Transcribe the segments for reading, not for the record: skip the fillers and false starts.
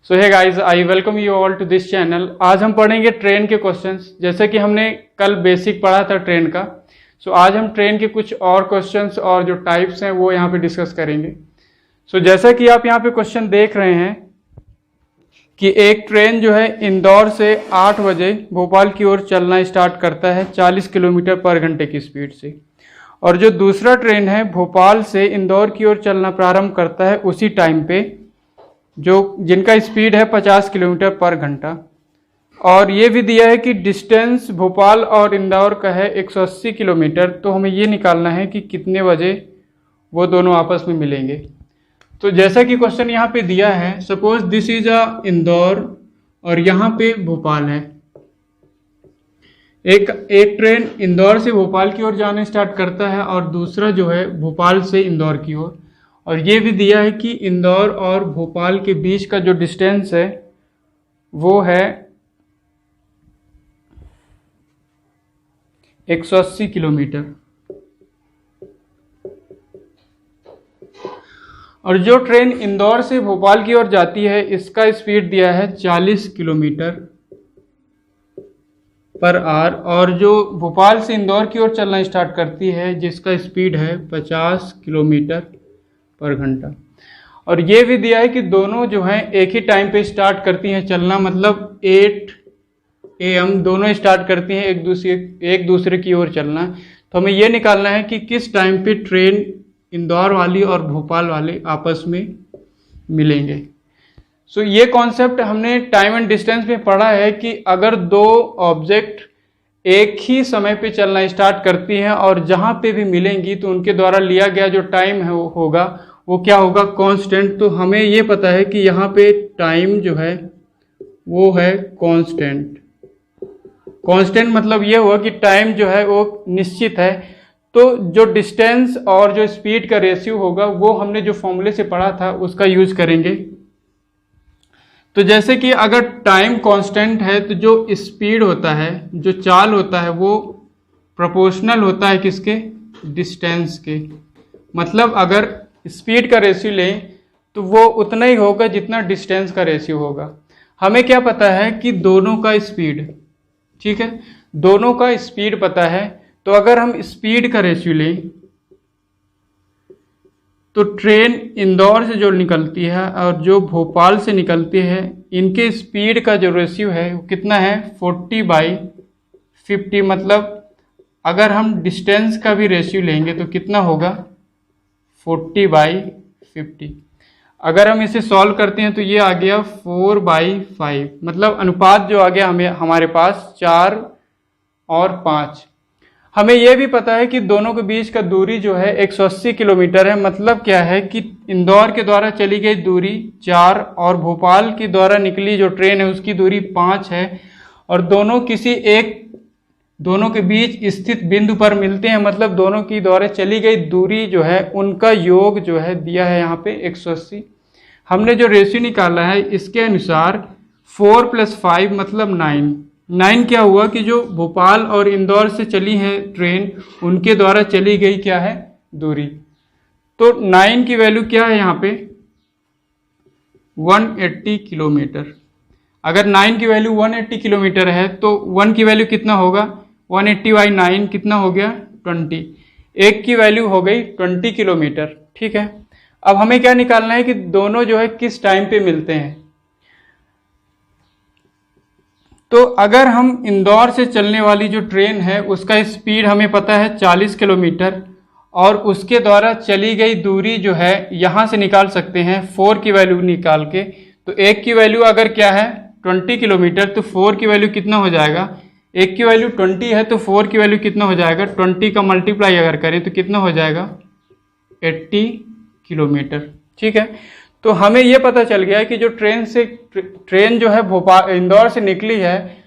So hey guys, I welcome you all to this channel. आज हम पढ़ेंगे train के क्वेश्चंस। जैसे कि हमने कल बेसिक पढ़ा था ट्रेन का, सो आज हम ट्रेन के कुछ और क्वेश्चंस और जो टाइप्स हैं वो यहाँ पे डिस्कस करेंगे। सो जैसा कि आप यहाँ पे क्वेश्चन देख रहे हैं कि एक ट्रेन जो है इंदौर से 8 बजे भोपाल की ओर चलना स्टार्ट करता है 40 किलोमीटर पर घंटे की स्पीड से, और जो दूसरा ट्रेन है भोपाल से इंदौर की ओर चलना प्रारंभ करता है उसी टाइम पे, जो जिनका स्पीड है 50 किलोमीटर पर घंटा। और ये भी दिया है कि डिस्टेंस भोपाल और इंदौर का है 180 किलोमीटर। तो हमें ये निकालना है कि कितने बजे वो दोनों आपस में मिलेंगे। तो जैसा कि क्वेश्चन यहाँ पे दिया है, suppose this is a Indore और यहाँ पे भोपाल है। एक ट्रेन इंदौर से भोपाल की ओर जाना स्टार्ट करता है और दूसरा जो है भोपाल से इंदौर की ओर। और ये भी दिया है कि इंदौर और भोपाल के बीच का जो डिस्टेंस है वो है 180 किलोमीटर। और जो ट्रेन इंदौर से भोपाल की ओर जाती है इसका स्पीड दिया है 40 किलोमीटर पर आवर, और जो भोपाल से इंदौर की ओर चलना स्टार्ट करती है जिसका स्पीड है 50 किलोमीटर पर घंटा। और ये भी दिया है कि दोनों जो हैं एक ही टाइम पे स्टार्ट करती हैं चलना, मतलब 8 AM दोनों स्टार्ट करती हैं एक दूसरे की ओर चलना। तो हमें ये निकालना है कि किस टाइम पे ट्रेन इंदौर वाली और भोपाल वाले आपस में मिलेंगे। सो ये कॉन्सेप्ट हमने टाइम एंड डिस्टेंस में पढ़ा है कि अगर दो ऑब्जेक्ट एक ही समय पे चलना स्टार्ट करती हैं और जहाँ पे भी मिलेंगी तो उनके द्वारा लिया गया जो टाइम है वो क्या होगा, कांस्टेंट। तो हमें ये पता है कि यहाँ पे टाइम जो है वो है कांस्टेंट। कांस्टेंट मतलब ये हुआ कि टाइम जो है वो निश्चित है। तो जो डिस्टेंस और जो स्पीड का रेशियो होगा वो हमने जो फॉर्मूले से पढ़ा था उसका यूज करेंगे। तो जैसे कि अगर टाइम कांस्टेंट है तो जो स्पीड होता है, जो चाल होता है, वो प्रोपोर्शनल होता है किसके, डिस्टेंस के। मतलब अगर स्पीड का रेशियो लें तो वो उतना ही होगा जितना डिस्टेंस का रेशियो होगा। हमें क्या पता है कि दोनों का स्पीड, ठीक है, दोनों का स्पीड पता है। तो अगर हम स्पीड का रेशियो लें तो ट्रेन इंदौर से जो निकलती है और जो भोपाल से निकलती है इनके स्पीड का जो रेशियो है वो कितना है, 40/50। मतलब अगर हम डिस्टेंस का भी रेशियो लेंगे तो कितना होगा, 40/50। अगर हम इसे सॉल्व करते हैं तो ये आ गया 4/5। मतलब अनुपात जो आ गया हमें हमारे पास 4 और 5। हमें यह भी पता है कि दोनों के बीच का दूरी जो है 180 किलोमीटर है। मतलब क्या है कि इंदौर के द्वारा चली गई दूरी 4 और भोपाल के द्वारा निकली जो ट्रेन है उसकी दूरी 5 है। और दोनों के बीच स्थित बिंदु पर मिलते हैं। मतलब दोनों की द्वारा चली गई दूरी जो है उनका योग जो है दिया है यहाँ पे 180। हमने जो रेशियो निकाला है इसके अनुसार 4 + 5 मतलब 9 क्या हुआ कि जो भोपाल और इंदौर से चली है ट्रेन उनके द्वारा चली गई क्या है, दूरी। तो 9 की वैल्यू क्या है यहाँ पे, 180 किलोमीटर। अगर 9 की वैल्यू 180 किलोमीटर है तो 1 की वैल्यू कितना होगा, 180/9 कितना हो गया, 20। 1 की वैल्यू हो गई 20 किलोमीटर। ठीक है, अब हमें क्या निकालना है कि दोनों जो है किस टाइम पे मिलते हैं। तो अगर हम इंदौर से चलने वाली जो ट्रेन है उसका स्पीड हमें पता है 40 किलोमीटर और उसके द्वारा चली गई दूरी जो है यहाँ से निकाल सकते हैं 4 की वैल्यू निकाल के। तो 1 की वैल्यू अगर क्या है 20 किलोमीटर तो 4 की वैल्यू कितना हो जाएगा, 1 की वैल्यू 20 है तो 4 की वैल्यू कितना हो जाएगा, 20 का मल्टीप्लाई अगर करें तो कितना हो जाएगा, 80 किलोमीटर। ठीक है, तो हमें यह पता चल गया है कि जो ट्रेन जो है भोपाल इंदौर से निकली है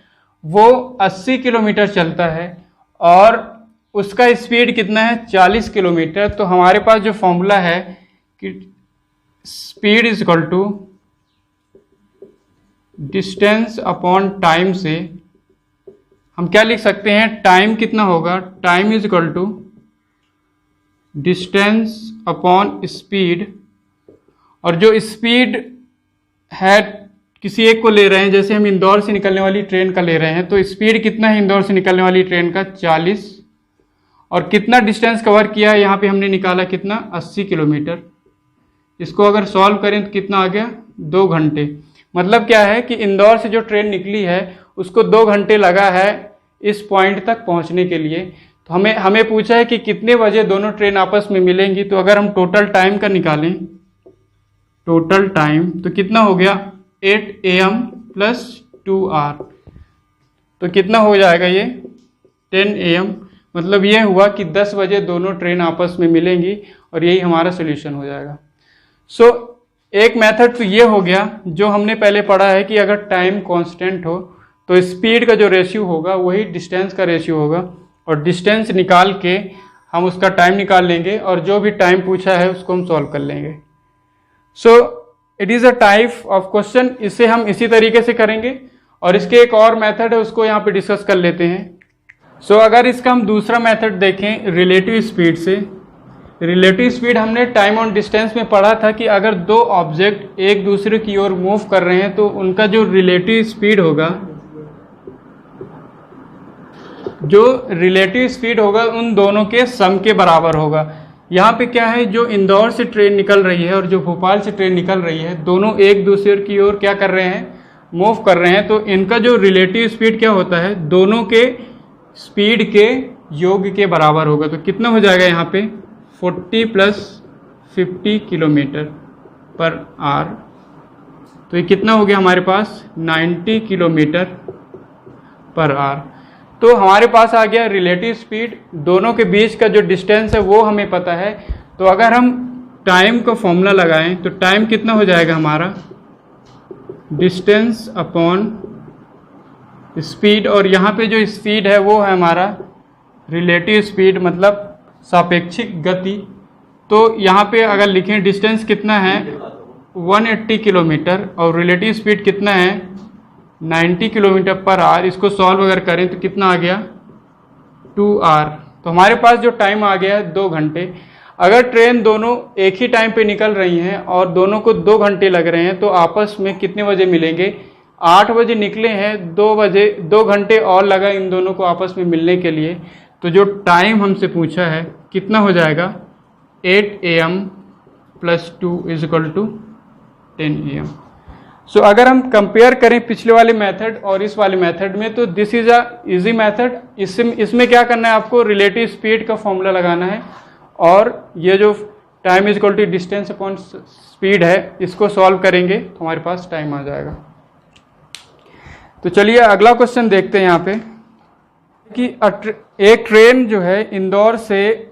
वो 80 किलोमीटर चलता है और उसका स्पीड कितना है, 40 किलोमीटर। तो हमारे पास जो फॉर्मूला है कि speed is equal to distance upon time से हम क्या लिख सकते हैं, टाइम कितना होगा, time is equal to distance upon speed. और जो स्पीड है किसी एक को ले रहे हैं, जैसे हम इंदौर से निकलने वाली ट्रेन का ले रहे हैं, तो स्पीड कितना है इंदौर से निकलने वाली ट्रेन का 40, और कितना डिस्टेंस कवर किया है यहाँ पे हमने निकाला कितना 80 किलोमीटर। इसको अगर सॉल्व करें तो कितना आ गया 2 घंटे। मतलब क्या है कि इंदौर से जो ट्रेन निकली है उसको 2 घंटे लगा है इस पॉइंट तक पहुँचने के लिए। तो हमें पूछा है कि कितने बजे दोनों ट्रेन आपस में मिलेंगी। तो अगर हम टोटल टाइम का निकालें, टोटल टाइम तो कितना हो गया 8 AM प्लस 2 R, तो कितना हो जाएगा ये 10 AM। मतलब ये हुआ कि 10 बजे दोनों ट्रेन आपस में मिलेंगी और यही हमारा सोल्यूशन हो जाएगा। सो एक मेथड तो ये हो गया जो हमने पहले पढ़ा है कि अगर टाइम कांस्टेंट हो तो स्पीड का जो रेशियो होगा वही डिस्टेंस का रेशियो होगा, और डिस्टेंस निकाल के हम उसका टाइम निकाल लेंगे और जो भी टाइम पूछा है उसको हम सॉल्व कर लेंगे। So it is a type of question. इसे हम इसी तरीके से करेंगे और इसके एक और मेथड है उसको यहाँ पे डिस्कस कर लेते हैं। सो अगर इसका हम दूसरा मेथड देखें रिलेटिव स्पीड से, रिलेटिव स्पीड हमने टाइम ऑन डिस्टेंस में पढ़ा था कि अगर दो ऑब्जेक्ट एक दूसरे की ओर मूव कर रहे हैं तो उनका जो रिलेटिव स्पीड होगा, जो रिलेटिव स्पीड होगा उन दोनों के सम के बराबर होगा। यहाँ पे क्या है, जो इंदौर से ट्रेन निकल रही है और जो भोपाल से ट्रेन निकल रही है दोनों एक दूसरे की ओर क्या कर रहे हैं, मूव कर रहे हैं। तो इनका जो रिलेटिव स्पीड क्या होता है, दोनों के स्पीड के योग के बराबर होगा। तो कितना हो जाएगा यहाँ पे 40 प्लस 50 किलोमीटर पर आवर। तो ये कितना हो गया हमारे पास 90 किलोमीटर पर आवर। तो हमारे पास आ गया रिलेटिव स्पीड, दोनों के बीच का जो डिस्टेंस है वो हमें पता है। तो अगर हम टाइम का फॉर्मूला लगाएं तो टाइम कितना हो जाएगा हमारा डिस्टेंस अपॉन स्पीड, और यहाँ पे जो स्पीड है वो है हमारा रिलेटिव स्पीड मतलब सापेक्षिक गति। तो यहाँ पे अगर लिखें डिस्टेंस कितना है 180 किलोमीटर और रिलेटिव स्पीड कितना है 90 किलोमीटर पर आवर। इसको सॉल्व अगर करें तो कितना आ गया 2R। तो हमारे पास जो टाइम आ गया है 2 घंटे। अगर ट्रेन दोनों एक ही टाइम पे निकल रही हैं और दोनों को 2 घंटे लग रहे हैं तो आपस में कितने बजे मिलेंगे, 8 बजे निकले हैं, 2 घंटे और लगा इन दोनों को आपस में मिलने के लिए। तो जो टाइम हमसे पूछा है कितना हो जाएगा 8 AM plus 2 is equal to 10 AM। So अगर हम कंपेयर करें पिछले वाले मेथड और इस वाले मेथड में तो this is a easy method. इसमें क्या करना है, आपको रिलेटिव स्पीड का फॉर्मूला लगाना है और ये जो time is equal to distance upon speed है इसको सॉल्व करेंगे तो हमारे पास टाइम आ जाएगा। तो चलिए अगला क्वेश्चन देखते हैं यहाँ पे कि एक ट्रेन जो है इंदौर से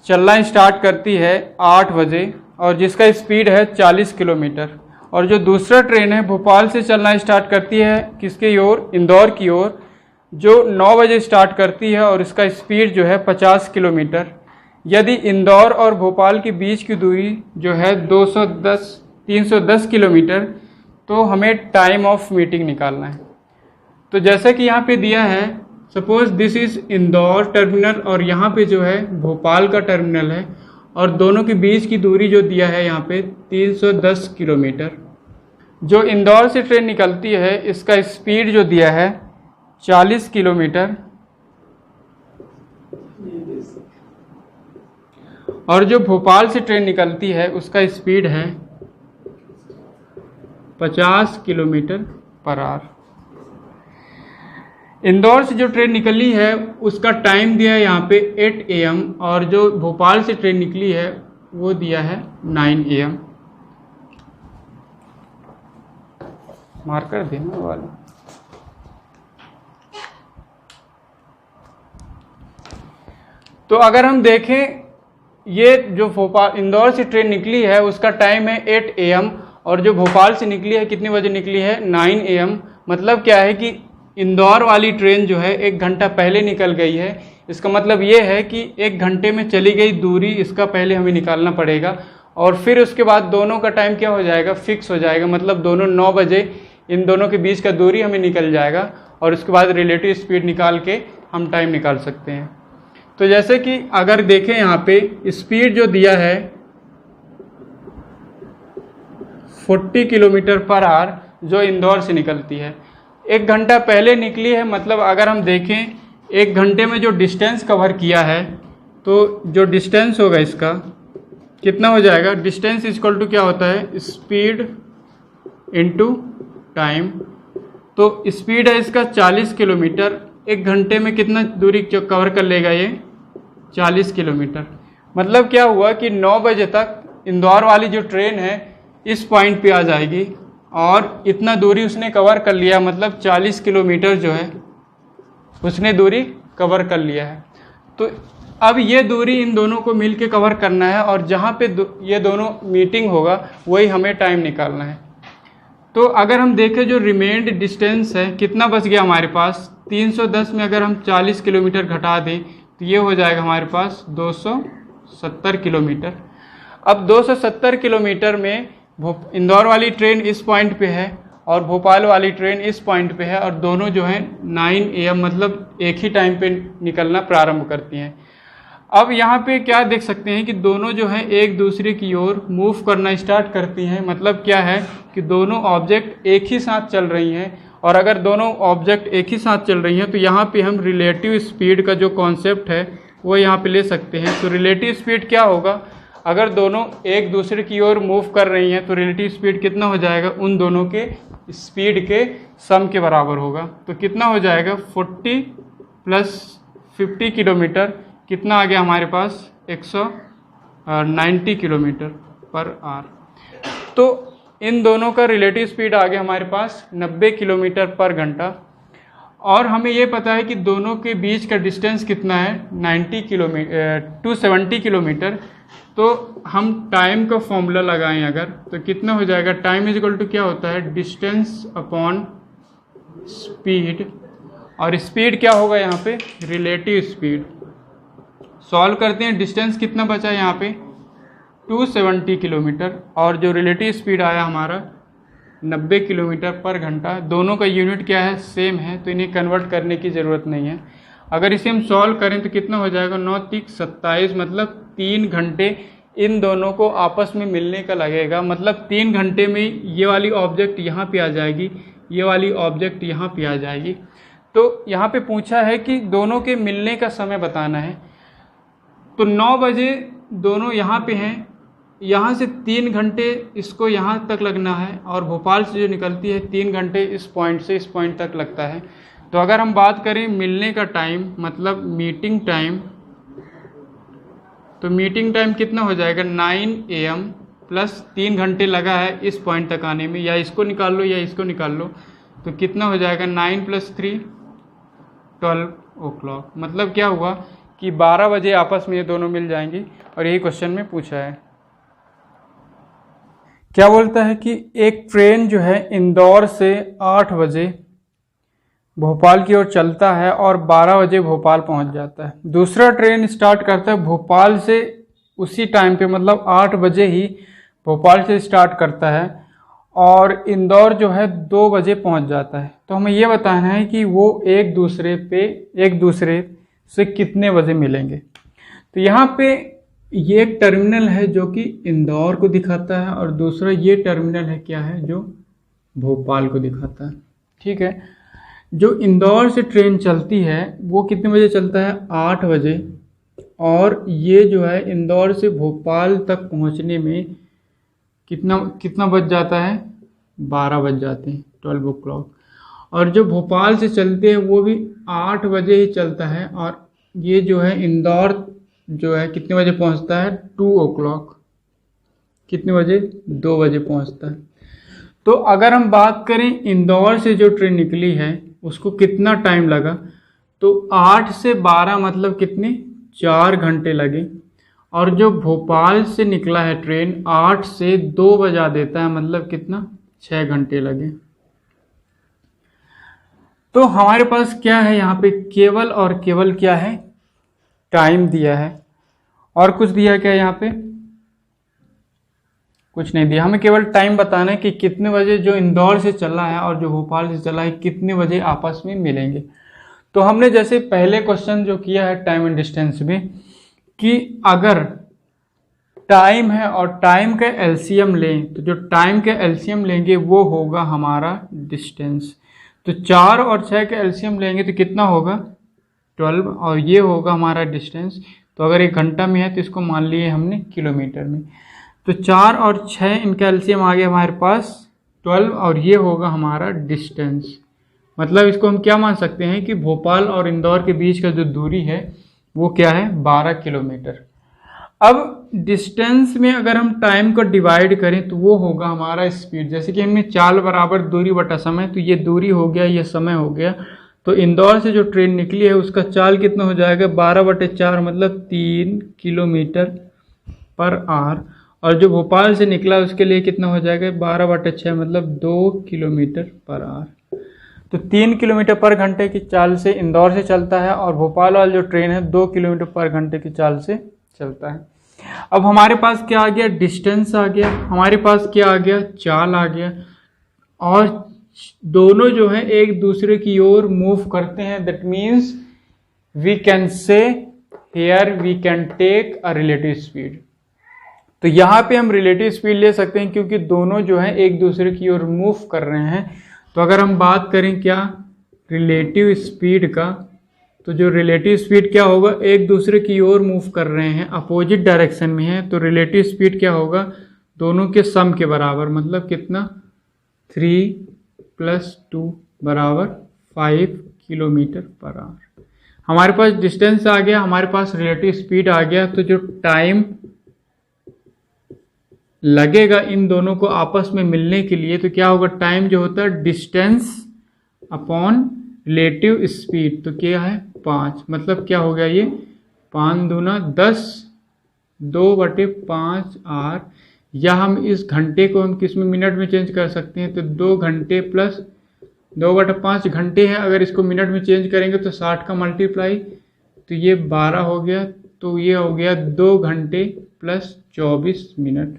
चलना स्टार्ट करती है 8 बजे और जिसका स्पीड है 40 किलोमीटर, और जो दूसरा ट्रेन है भोपाल से चलना स्टार्ट करती है किसके ओर, इंदौर की ओर, जो 9 बजे स्टार्ट करती है और इसका स्पीड जो है 50 किलोमीटर। यदि इंदौर और भोपाल के बीच की दूरी जो है 310 किलोमीटर, तो हमें टाइम ऑफ मीटिंग निकालना है। तो जैसा कि यहाँ पे दिया है, suppose this is Indore terminal और यहाँ पे जो है भोपाल का टर्मिनल है और दोनों के बीच की दूरी जो दिया है यहाँ पे 310 किलोमीटर। जो इंदौर से ट्रेन निकलती है इसका स्पीड जो दिया है 40 किलोमीटर और जो भोपाल से ट्रेन निकलती है उसका स्पीड है 50 किलोमीटर पर आवर। इंदौर से जो ट्रेन निकली है उसका टाइम दिया है यहाँ पे 8 AM और जो भोपाल से ट्रेन निकली है वो दिया है 9 AM। मार्कर देने वाला। तो अगर हम देखें ये जो इंदौर से ट्रेन निकली है उसका टाइम है 8 AM और जो भोपाल से निकली है कितने बजे निकली है 9 AM। मतलब क्या है कि इंदौर वाली ट्रेन जो है 1 घंटा पहले निकल गई है। इसका मतलब ये है कि 1 घंटे में चली गई दूरी इसका पहले हमें निकालना पड़ेगा और फिर उसके बाद दोनों का टाइम क्या हो जाएगा, फिक्स हो जाएगा। मतलब दोनों 9 बजे इन दोनों के बीच का दूरी हमें निकल जाएगा और उसके बाद रिलेटिव स्पीड निकाल के हम टाइम निकाल सकते हैं। तो जैसे कि अगर देखें यहाँ पे स्पीड जो दिया है 40 किलोमीटर पर आवर जो इंदौर से निकलती है। 1 घंटा पहले निकली है, मतलब अगर हम देखें 1 घंटे में जो डिस्टेंस कवर किया है, तो जो डिस्टेंस होगा इसका कितना हो जाएगा, डिस्टेंस इक्वल टू क्या होता है, स्पीड इनटू टाइम। तो स्पीड है इसका 40 किलोमीटर, 1 घंटे में कितना दूरी कवर कर लेगा ये, 40 किलोमीटर। मतलब क्या हुआ कि 9 बजे तक इंदौर वाली जो ट्रेन है इस पॉइंट पे आ जाएगी और इतना दूरी उसने कवर कर लिया, मतलब 40 किलोमीटर जो है उसने दूरी कवर कर लिया है। तो अब ये दूरी इन दोनों को मिल के कवर करना है और जहाँ पे ये दोनों मीटिंग होगा वही हमें टाइम निकालना है। तो अगर हम देखें जो रिमेन्ड डिस्टेंस है कितना बच गया हमारे पास, 310 में अगर हम 40 किलोमीटर घटा दें तो ये हो जाएगा हमारे पास 270 किलोमीटर। अब 270 किलोमीटर में इंदौर वाली ट्रेन इस पॉइंट पे है और भोपाल वाली ट्रेन इस पॉइंट पे है और दोनों जो है 9 AM मतलब एक ही टाइम पे निकलना प्रारंभ करती हैं। अब यहाँ पे क्या देख सकते हैं कि दोनों जो है एक दूसरे की ओर मूव करना स्टार्ट करती हैं। मतलब क्या है कि दोनों ऑब्जेक्ट एक ही साथ चल रही हैं और अगर दोनों ऑब्जेक्ट एक ही साथ चल रही हैं तो यहाँ पे हम रिलेटिव स्पीड का जो कॉन्सेप्ट है वो यहाँ पे ले सकते हैं। तो रिलेटिव स्पीड क्या होगा, अगर दोनों एक दूसरे की ओर मूव कर रही हैं तो रिलेटिव स्पीड कितना हो जाएगा, उन दोनों के स्पीड के सम के बराबर होगा। तो कितना हो जाएगा 40 + 50 किलोमीटर, कितना आ गया हमारे पास 190 किलोमीटर पर आवर। तो इन दोनों का रिलेटिव स्पीड आ गया हमारे पास 90 किलोमीटर पर घंटा। और हमें ये पता है कि दोनों के बीच का डिस्टेंस कितना है 270 किलोमीटर। तो हम टाइम का फॉर्मूला लगाएं अगर, तो कितना हो जाएगा, टाइम इज इक्वल टू क्या होता है, डिस्टेंस अपॉन स्पीड। और स्पीड क्या होगा यहाँ पे, रिलेटिव स्पीड। सॉल्व करते हैं, डिस्टेंस कितना बचा यहाँ पे 270 किलोमीटर और जो रिलेटिव स्पीड आया हमारा 90 किलोमीटर पर घंटा। दोनों का यूनिट क्या है, सेम है, तो इन्हें कन्वर्ट करने की ज़रूरत नहीं है। अगर इसे हम सॉल्व करें तो कितना हो जाएगा 9 × 3 = 27, मतलब 3 घंटे इन दोनों को आपस में मिलने का लगेगा। मतलब 3 घंटे में ये वाली ऑब्जेक्ट यहाँ पे आ जाएगी, ये वाली ऑब्जेक्ट यहाँ पे आ जाएगी। तो यहाँ पे पूछा है कि दोनों के मिलने का समय बताना है। तो 9 बजे दोनों यहाँ पे हैं, यहाँ से 3 घंटे इसको यहाँ तक लगना है और भोपाल से जो निकलती है 3 घंटे इस पॉइंट से इस पॉइंट तक लगता है। तो अगर हम बात करें मिलने का टाइम मतलब मीटिंग टाइम, तो मीटिंग टाइम कितना हो जाएगा 9 AM प्लस 3 घंटे लगा है इस पॉइंट तक आने में, या इसको निकाल लो या इसको निकाल लो, तो कितना हो जाएगा 9 + 3 12 o'clock। मतलब क्या हुआ कि 12 बजे आपस में ये दोनों मिल जाएंगी और यही क्वेश्चन में पूछा है। क्या बोलता है कि एक ट्रेन जो है इंदौर से 8 बजे भोपाल की ओर चलता है और 12 बजे भोपाल पहुंच जाता है। दूसरा ट्रेन स्टार्ट करता है भोपाल से उसी टाइम पे, मतलब 8 बजे ही भोपाल से स्टार्ट करता है और इंदौर जो है 2 बजे पहुंच जाता है। तो हमें ये बताना है कि वो एक दूसरे से कितने बजे मिलेंगे। तो यहाँ पे ये एक टर्मिनल है जो कि इंदौर को दिखाता है और दूसरा ये टर्मिनल है क्या है, जो भोपाल को दिखाता है। ठीक है, जो इंदौर से ट्रेन चलती है वो कितने बजे चलता है 8 बजे, और ये जो है इंदौर से भोपाल तक पहुंचने में कितना बज जाता है 12 बज जाते हैं, 12 o'clock। और जो भोपाल से चलते हैं वो भी 8 बजे ही चलता है और ये जो है इंदौर जो है कितने बजे पहुंचता है 2 o'clock। कितने बजे 2 बजे पहुंचता है। तो अगर हम बात करें इंदौर से जो ट्रेन निकली है उसको कितना टाइम लगा, तो 8 से 12 मतलब कितने 4 घंटे लगे, और जो भोपाल से निकला है ट्रेन 8 से 2 बजा देता है, मतलब कितना 6 घंटे लगे। तो हमारे पास क्या है यहाँ पे, केवल और केवल क्या है टाइम दिया है, और कुछ दिया क्या यहाँ पे, कुछ नहीं दिया। हमें केवल टाइम बताना है कि कितने बजे जो इंदौर से चला है और जो भोपाल से चला है कितने बजे आपस में मिलेंगे। तो हमने जैसे पहले क्वेश्चन जो किया है टाइम एंड डिस्टेंस में, कि अगर टाइम है और टाइम का एलसीएम लें तो जो टाइम का एलसीएम लेंगे वो होगा हमारा डिस्टेंस। तो 4 और 6 का एलसीएम लेंगे तो कितना होगा 12 और ये होगा हमारा डिस्टेंस। तो अगर 1 घंटा में है तो इसको मान लिए हमने किलोमीटर में। तो 4 और 6 इनका एलसीएम आ गया हमारे पास 12 और ये होगा हमारा डिस्टेंस। मतलब इसको हम क्या मान सकते हैं कि भोपाल और इंदौर के बीच का जो दूरी है वो क्या है 12 किलोमीटर। अब डिस्टेंस में अगर हम टाइम को डिवाइड करें तो वो होगा हमारा स्पीड। जैसे कि हमने चाल बराबर दूरी बटा समय, तो ये दूरी हो गया, ये समय हो गया। तो इंदौर से जो ट्रेन निकली है उसका चाल कितना हो जाएगा 12/4 मतलब 3 किलोमीटर पर आवर। और जो भोपाल से निकला उसके लिए कितना हो जाएगा 12/6 मतलब 2 किलोमीटर पर आवर। तो 3 किलोमीटर पर घंटे की चाल से इंदौर से चलता है और भोपाल वाला जो ट्रेन है 2 किलोमीटर पर घंटे की चाल से चलता है। अब हमारे पास क्या आ गया डिस्टेंस आ गया, हमारे पास क्या आ गया चाल आ गया, और दोनों जो है एक दूसरे की ओर मूव करते हैं। That means we can say here we can take a relative speed. तो यहाँ पे हम रिलेटिव स्पीड ले सकते हैं क्योंकि दोनों जो है एक दूसरे की ओर मूव कर रहे हैं। तो अगर हम बात करें क्या रिलेटिव स्पीड का, तो जो रिलेटिव स्पीड क्या होगा एक दूसरे की ओर मूव कर रहे हैं, अपोजिट डायरेक्शन में है, तो रिलेटिव स्पीड क्या होगा दोनों के सम के बराबर। मतलब कितना 3 + 2 = 5 किलोमीटर पर आवर। हमारे पास डिस्टेंस आ गया, हमारे पास रिलेटिव स्पीड आ गया। तो जो टाइम लगेगा इन दोनों को आपस में मिलने के लिए तो क्या होगा टाइम जो होता है डिस्टेंस अपॉन रिलेटिव स्पीड। तो क्या है 5 मतलब क्या हो गया ये 5 दूना 10 2/5 आवर। या हम इस घंटे को हम किस में मिनट में चेंज कर सकते हैं तो 2 घंटे + 2/5 घंटे है। अगर इसको मिनट में चेंज करेंगे तो 60 का मल्टीप्लाई तो ये 12 हो गया। तो ये हो गया 2 घंटे + 24 मिनट।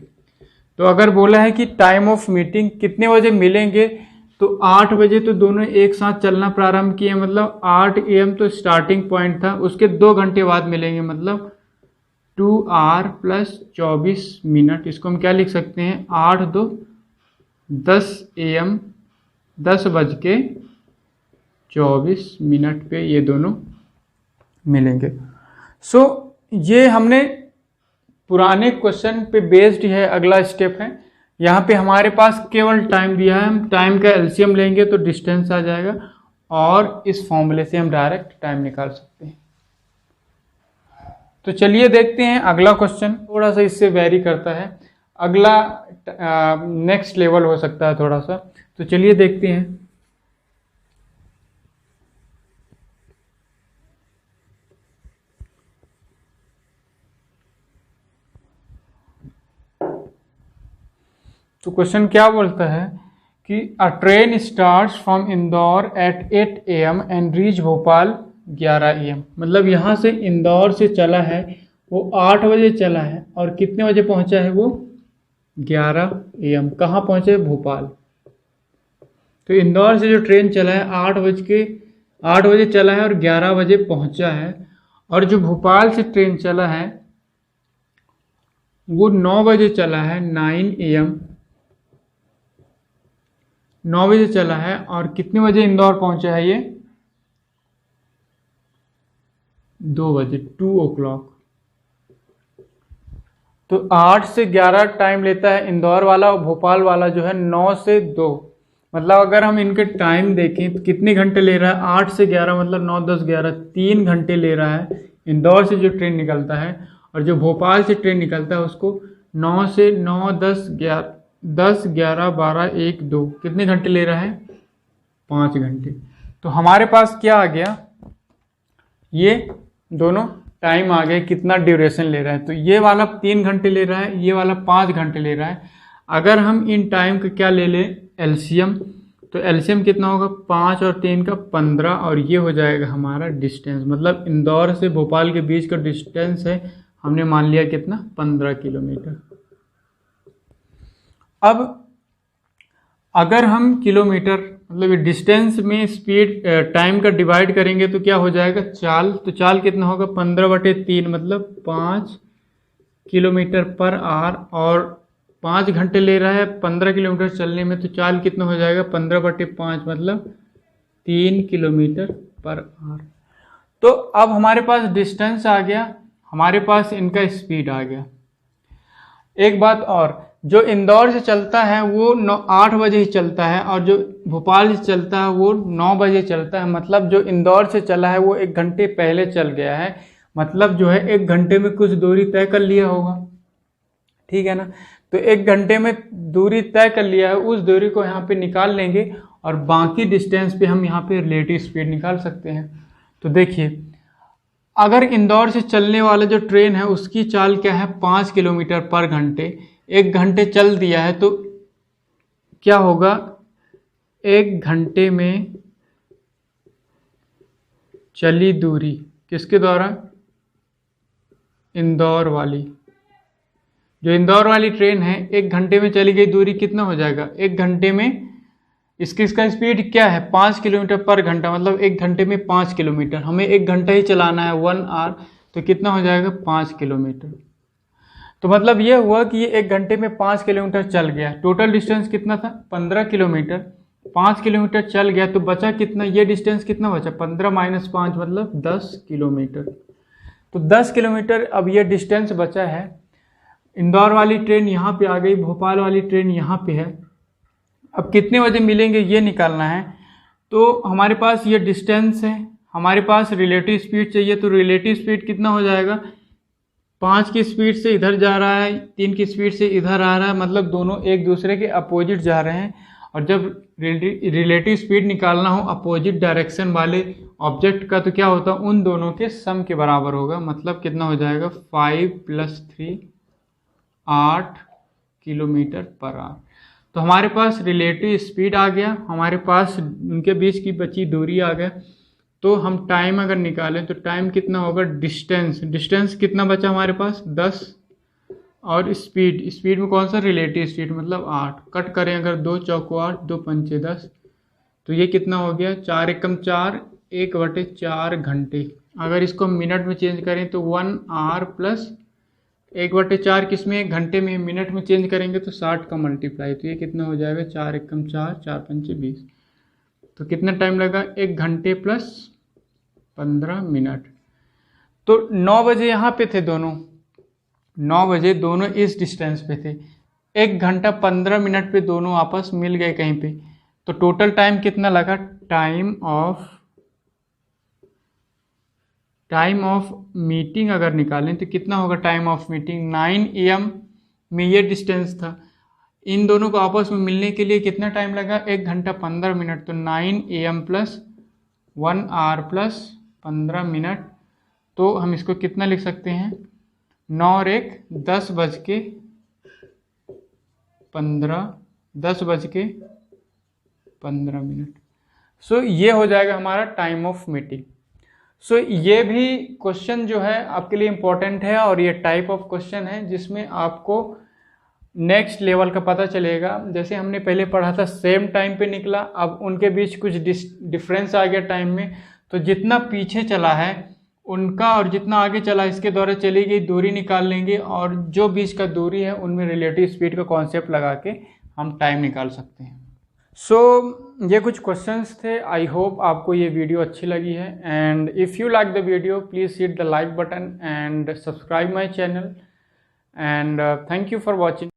तो अगर बोला है कि टाइम ऑफ मीटिंग कितने बजे मिलेंगे तो 8 बजे तो दोनों एक साथ चलना प्रारंभ किए, मतलब 8 AM तो स्टार्टिंग पॉइंट था, उसके 2 घंटे बाद मिलेंगे मतलब 2 आवर + 24 मिनट। इसको हम क्या लिख सकते हैं 8 2 10 AM 10:24 पे ये दोनों मिलेंगे। सो ये हमने पुराने क्वेश्चन पे बेस्ड है। अगला स्टेप है यहाँ पे हमारे पास केवल टाइम दिया है, हम टाइम का एलसीएम लेंगे तो डिस्टेंस आ जाएगा और इस फॉर्मूले से हम डायरेक्ट टाइम निकाल सकते हैं। तो चलिए देखते हैं अगला क्वेश्चन। थोड़ा सा इससे वेरी करता है, अगला नेक्स्ट लेवल हो सकता है थोड़ा सा। तो चलिए देखते हैं। तो क्वेश्चन क्या बोलता है कि a train starts from Indore at 8 AM and reach Bhopal 11 AM। मतलब यहाँ से इंदौर से चला है वो 8 बजे चला है और कितने बजे पहुँचा है वो 11 AM। कहाँ पहुँचे भोपाल। तो इंदौर से जो ट्रेन चला है 8 बजे चला है और 11 बजे पहुँचा है। और जो भोपाल से ट्रेन चला है वो 9 बजे चला है 9 AM 9 बजे चला है और कितने बजे इंदौर पहुंचा है ये 2 बजे 2 o'clock। तो 8 से 11 टाइम लेता है इंदौर वाला और भोपाल वाला जो है 9 से 2। मतलब अगर हम इनके टाइम देखें तो कितने घंटे ले रहा है 8 से 11 मतलब 9 10 11 3 घंटे ले रहा है इंदौर से जो ट्रेन निकलता है। और जो भोपाल से ट्रेन निकलता है उसको 9 से 9 10 11 12 1 2 कितने घंटे ले रहा है 5 घंटे। तो हमारे पास क्या आ गया ये दोनों टाइम आ गए कितना ड्यूरेशन ले रहा है। तो ये वाला 3 घंटे ले रहा है, ये वाला 5 घंटे ले रहा है। अगर हम इन टाइम का क्या ले लें एलसीएम, तो एलसीएम कितना होगा 5 और 3 का 15 और ये हो जाएगा हमारा डिस्टेंस। मतलब इंदौर से भोपाल के बीच का डिस्टेंस है हमने मान लिया कितना 15 किलोमीटर। अब अगर हम किलोमीटर मतलब डिस्टेंस में स्पीड टाइम का डिवाइड करेंगे तो क्या हो जाएगा चाल। तो चाल कितना होगा 15/3 मतलब 5 किलोमीटर पर आवर और 5 घंटे ले रहा है 15 किलोमीटर चलने में, तो चाल कितना हो जाएगा 15/5 मतलब 3 किलोमीटर पर आवर। तो अब हमारे पास डिस्टेंस आ गया, हमारे पास इनका स्पीड आ गया। एक बात और, जो इंदौर से चलता है वो 8 बजे ही चलता है और जो भोपाल से चलता है वो 9 बजे चलता है। मतलब जो इंदौर से चला है वो 1 घंटे पहले चल गया है, मतलब जो है 1 घंटे में कुछ दूरी तय कर लिया होगा, ठीक है ना। तो 1 घंटे में दूरी तय कर लिया है, उस दूरी को यहाँ पे निकाल लेंगे और बाकी डिस्टेंस पे हम यहाँ पे रिलेटिव स्पीड निकाल सकते हैं। तो देखिए, अगर इंदौर से चलने वाला जो ट्रेन है उसकी चाल क्या है 5 किलोमीटर पर घंटे, 1 घंटे चल दिया है, तो क्या होगा 1 घंटे में चली दूरी किसके द्वारा, इंदौर वाली, जो इंदौर वाली ट्रेन है 1 घंटे में चली गई दूरी कितना हो जाएगा 1 घंटे में, इसका स्पीड क्या है 5 किलोमीटर पर घंटा, मतलब 1 घंटे में 5 किलोमीटर, हमें 1 घंटा ही चलाना है 1 आवर, तो कितना हो जाएगा 5 किलोमीटर। तो मतलब ये हुआ कि ये 1 घंटे में 5 किलोमीटर चल गया। टोटल डिस्टेंस कितना था 15 किलोमीटर, 5 किलोमीटर चल गया तो बचा कितना, ये डिस्टेंस कितना बचा 15 - 5 मतलब 10 किलोमीटर। तो 10 किलोमीटर अब ये डिस्टेंस बचा है। इंदौर वाली ट्रेन यहाँ पे आ गई, भोपाल वाली ट्रेन यहाँ पे है, अब कितने बजे मिलेंगे ये निकालना है। तो हमारे पास ये डिस्टेंस है, हमारे पास रिलेटिव स्पीड चाहिए, तो रिलेटिव स्पीड कितना हो जाएगा 5 की स्पीड से इधर जा रहा है, 3 की स्पीड से इधर आ रहा है, मतलब दोनों एक दूसरे के अपोजिट जा रहे हैं। और जब रिलेटिव स्पीड निकालना हो अपोजिट डायरेक्शन वाले ऑब्जेक्ट का, तो क्या होता है उन दोनों के सम के बराबर होगा, मतलब कितना हो जाएगा 5 + 3 8 किलोमीटर पर आवर। तो हमारे पास रिलेटिव स्पीड आ गया, हमारे पास उनके बीच की बची दूरी आ गया। तो हम टाइम अगर निकालें तो टाइम कितना होगा, डिस्टेंस कितना बचा हमारे पास 10, और स्पीड में कौन सा रिलेटिव स्पीड मतलब 8, कट करें अगर 2 चौको 8 2 पंचे 10, तो ये कितना हो गया 4 एकम 4 1/4 घंटे। अगर इसको मिनट में चेंज करें तो 1 आवर प्लस 1/4 किस में घंटे में, मिनट में चेंज करेंगे तो 60 का मल्टीप्लाई, तो ये कितना हो जाएगा 4 एकम 4 4 पंचे 20। तो कितना टाइम लगा 1 घंटे प्लस 15 मिनट। तो 9 बजे यहाँ पे थे दोनों, 9 बजे दोनों इस डिस्टेंस पे थे, 1 घंटा 15 मिनट पे दोनों आपस मिल गए कहीं पे। तो टोटल टाइम कितना लगा, टाइम ऑफ मीटिंग अगर निकालें तो कितना होगा टाइम ऑफ मीटिंग, 9 AM में ये डिस्टेंस था, इन दोनों को आपस में मिलने के लिए कितना टाइम लगा 1 घंटा 15 मिनट। तो 9 AM + 1 आवर प्लस 15 मिनट, तो हम इसको कितना लिख सकते हैं 9 और 1 10:15 मिनट। सो ये हो जाएगा हमारा टाइम ऑफ मीटिंग। सो ये भी क्वेश्चन जो है आपके लिए इम्पोर्टेंट है, और ये टाइप ऑफ क्वेश्चन है जिसमें आपको नेक्स्ट लेवल का पता चलेगा। जैसे हमने पहले पढ़ा था सेम टाइम पे निकला, अब उनके बीच कुछ डिफरेंस आ गया टाइम में, तो जितना पीछे चला है उनका और जितना आगे चला इसके द्वारा चली गई दूरी निकाल लेंगे, और जो बीच का दूरी है उनमें रिलेटिव स्पीड का कॉन्सेप्ट लगा के हम टाइम निकाल सकते हैं। सो ये कुछ क्वेश्चंस थे। आई होप आपको ये वीडियो अच्छी लगी है, and if you like the video please hit the like button and subscribe my channel, and thank you for watching.